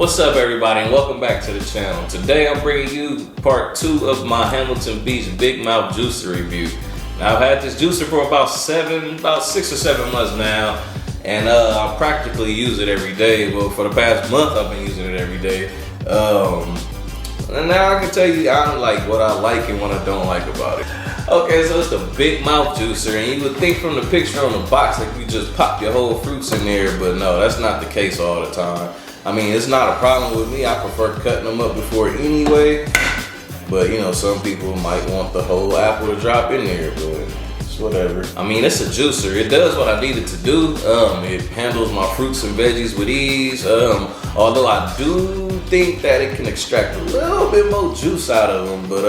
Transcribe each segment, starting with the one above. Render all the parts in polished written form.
What's up, everybody, and welcome back to the channel. Today I'm bringing you part 2 of my Hamilton Beach Big Mouth Juicer review. Now, I've had this juicer for about 6 or 7 months now, and I practically use it every day. Well, for the past month I've been using it every day. And now I can tell you like what I like and what I don't like about it. Okay, so it's the Big Mouth Juicer, and you would think from the picture on the box like you just pop your whole fruits in there, but no, that's not the case all the time. I mean, it's not a problem with me. I prefer cutting them up before anyway. But you know, some people might want the whole apple to drop in there, but it's whatever. I mean, it's a juicer. It does what I need it to do. It handles my fruits and veggies with ease. Although I do think that it can extract a little bit more juice out of them, but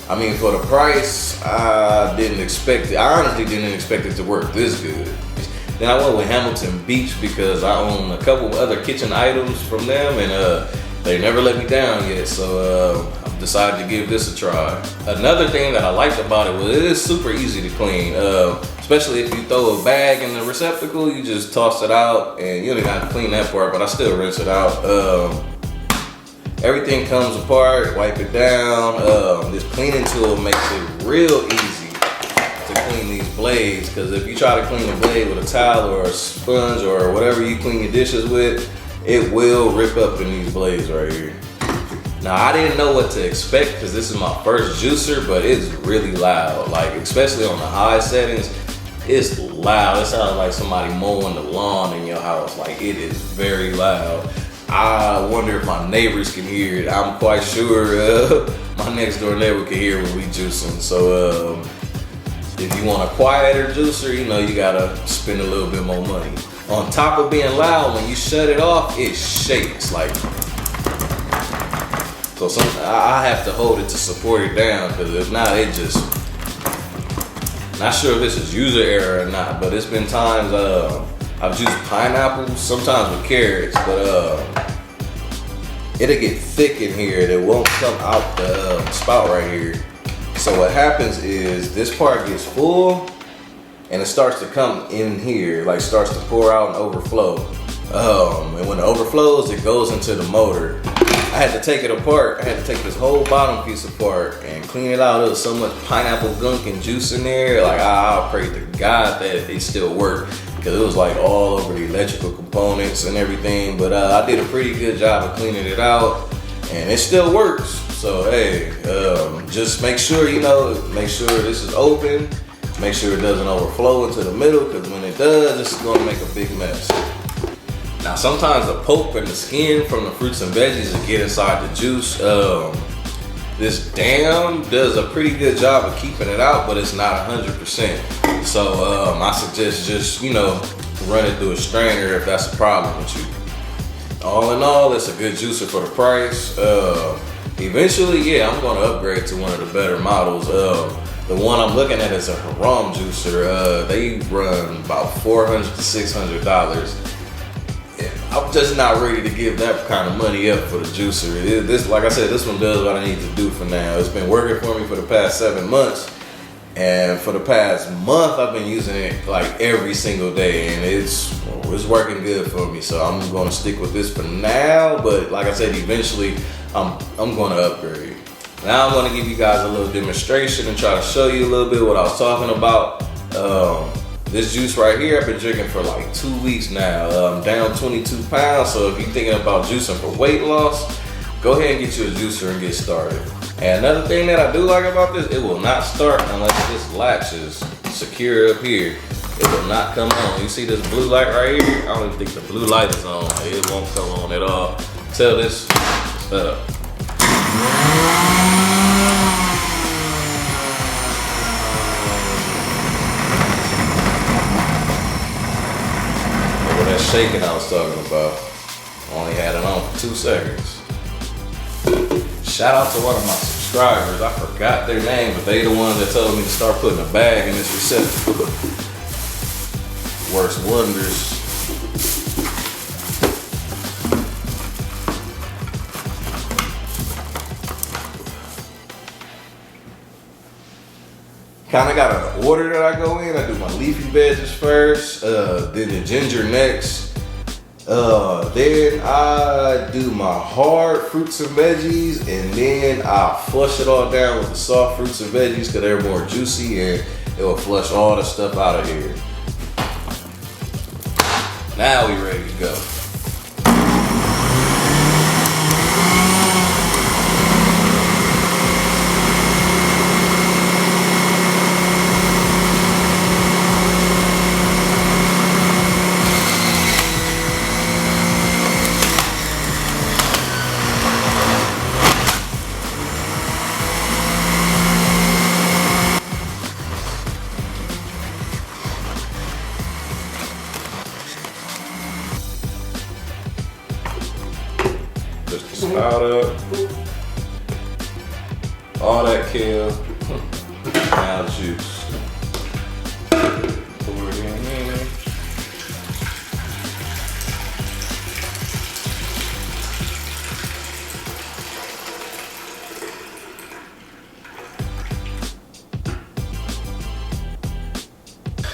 I mean, for the price, I didn't expect it. I honestly didn't expect it to work this good. Then I went with Hamilton Beach because I own a couple other kitchen items from them, and they never let me down yet, so I've decided to give this a try. Another thing that I liked about it was it is super easy to clean, especially if you throw a bag in the receptacle. You just toss it out, and you don't have to clean that part, but I still rinse it out. Everything comes apart, wipe it down. This cleaning tool makes it real easy to clean these blades, because if you try to clean the blade with a towel or a sponge or whatever you clean your dishes with, it will rip up in these blades right here. Now, I didn't know what to expect because this is my first juicer, but it's really loud. Like, especially on the high settings, it's loud. It sounds like somebody mowing the lawn in your house. Like, it is very loud. I wonder if my neighbors can hear it. I'm quite sure my next door neighbor can hear when we juicing. So if you want a quieter juicer, you know, you gotta spend a little bit more money. On top of being loud, when you shut it off, it shakes like. So I have to hold it to support it down, because if not, it just. Not sure if this is user error or not, but it's been times I've juiced pineapples, sometimes with carrots, but it'll get thick in here. It won't come out the spout right here. So what happens is this part gets full and it starts to come in here, like starts to pour out and overflow. And when it overflows, it goes into the motor. I had to take it apart. I had to take this whole bottom piece apart and clean it out. There was so much pineapple gunk and juice in there. Like, I pray to God that it still worked, because it was like all over the electrical components and everything. But I did a pretty good job of cleaning it out, and it still works. So hey, just make sure, make sure this is open. Make sure it doesn't overflow into the middle, because when it does, this is going to make a big mess. Now, sometimes the pulp and the skin from the fruits and veggies will get inside the juice. This dam does a pretty good job of keeping it out, but it's not 100%. So I suggest just, run it through a strainer if that's a problem with you. All in all, it's a good juicer for the price. Eventually, yeah, I'm going to upgrade to one of the better models. The one I'm looking at is a Haram juicer. They run about $400 to $600. I'm just not ready to give that kind of money up for the juicer. This, like I said, this one does what I need to do for now. It's been working for me for the past 7 months, and for the past month, I've been using it like every single day, and it's working good for me. So I'm going to stick with this for now. But like I said, eventually, I'm going to upgrade. Now I'm going to give you guys a little demonstration and try to show you a little bit what I was talking about. This juice right here, I've been drinking for like 2 weeks now. I'm down 22 pounds, so if you're thinking about juicing for weight loss, go ahead and get you a juicer and get started. And another thing that I do like about this, it will not start unless this latch is secure up here. It will not come on. You see this blue light right here? I don't even think the blue light is on. It won't come on at all till this is set up. That shaking I was talking about. Only had it on for 2 seconds. Shout out to one of my subscribers. I forgot their name, but they the ones that told me to start putting a bag in this receptacle. Works wonders. Kind of got an order that I go in. I do my leafy veggies first, then the ginger next. Then I do do my hard fruits and veggies, and then I'll flush it all down with the soft fruits and veggies because they're more juicy and it will flush all the stuff out of here. Now we ready to go. Push the spout up. All that kale. Now the juice. Pour it in there.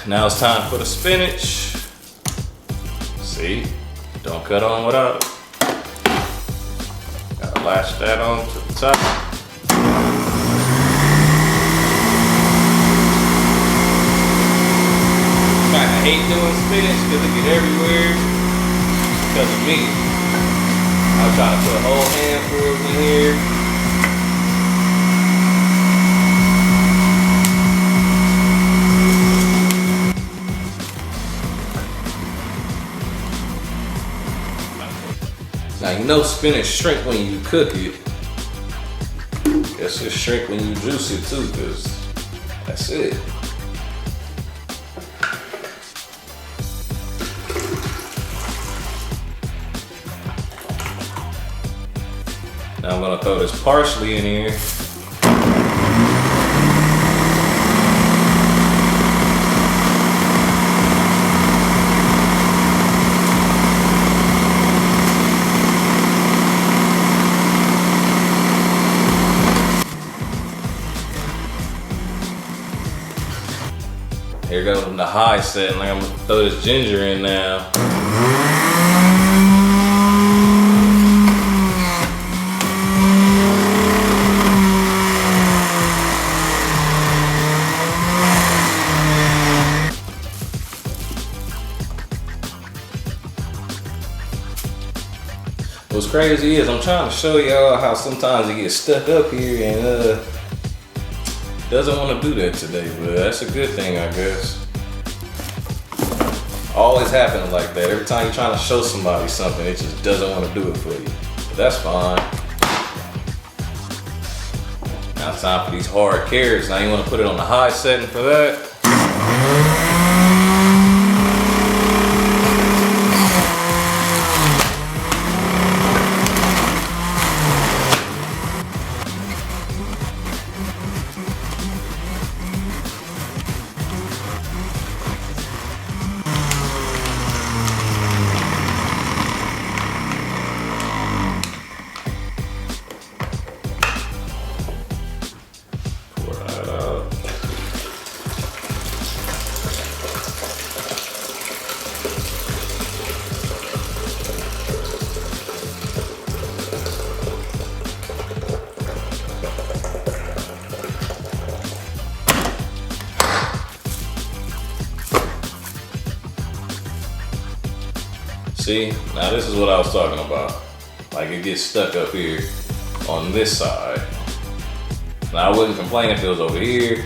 Now it's time for the spinach. See? Don't cut on without it. Gotta lash that on to the top. I hate doing spinach because it get everywhere because of me. I'm trying to put a whole handful in here. Now you know spinach shrink when you cook it. Guess it shrink when you juice it too, because that's it. Now I'm gonna throw this parsley in here. Here goes the high setting. Like I'm gonna throw this ginger in now. What's crazy is I'm trying to show y'all how sometimes it gets stuck up here and doesn't want to do that today, but that's a good thing, I guess. Always happens like that. Every time you're trying to show somebody something, it just doesn't want to do it for you. But that's fine. Now it's time for these hard carrots. Now you want to put it on the high setting for that. See, now this is what I was talking about. Like it gets stuck up here on this side. Now I wouldn't complain if it was over here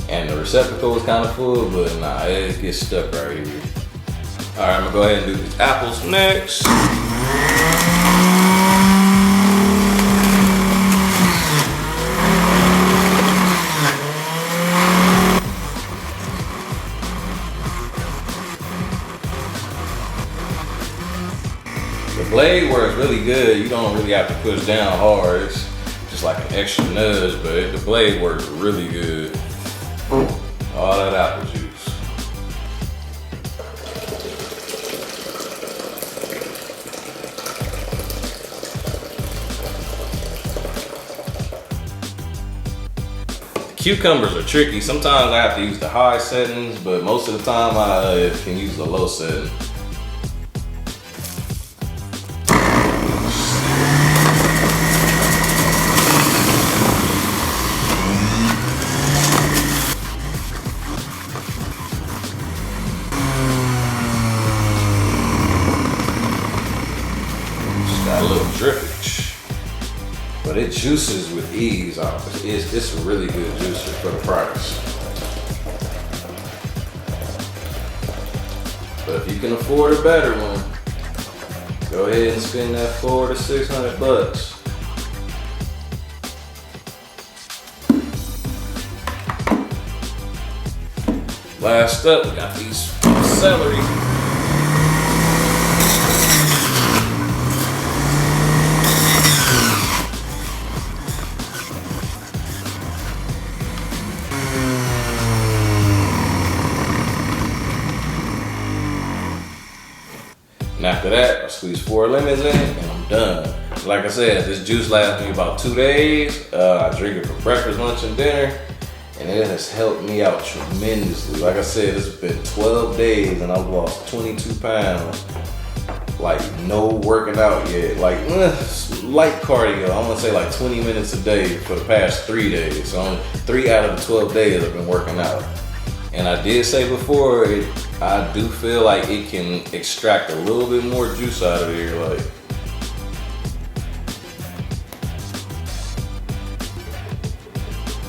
and the receptacle was kind of full, but nah, it gets stuck right here. All right, I'm gonna go ahead and do these apples next. The blade works really good. You don't really have to push down hard. It's just like an extra nudge, but the blade works really good. All that apple juice. Cucumbers are tricky. Sometimes I have to use the high settings, but most of the time I can use the low setting. got a little drippage, but it juices with ease. It's a really good juicer for the price. But if you can afford a better one, go ahead and spend that $400 to $600. Last up, we got these celery. And after that, I squeeze 4 lemons in and I'm done. Like I said, this juice lasts me about 2 days. I drink it for breakfast, lunch, and dinner. And it has helped me out tremendously. Like I said, it's been 12 days and I've lost 22 pounds. Like no working out yet. Like light cardio. I'm gonna say like 20 minutes a day for the past 3 days. So only 3 out of the 12 days I've been working out. And I did say before, I do feel like it can extract a little bit more juice out of here. Like,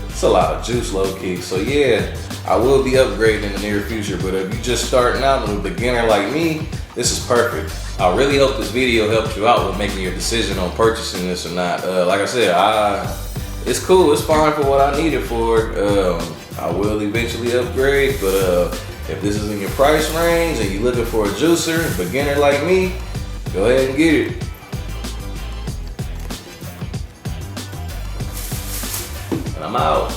it's a lot of juice, low key. So yeah, I will be upgrading in the near future. But if you're just starting out and a beginner like me, this is perfect. I really hope this video helped you out with making your decision on purchasing this or not. Like I said, it's cool. It's fine for what I need it for. I will eventually upgrade, but if this is in your price range and you're looking for a juicer, a beginner like me, go ahead and get it. And I'm out.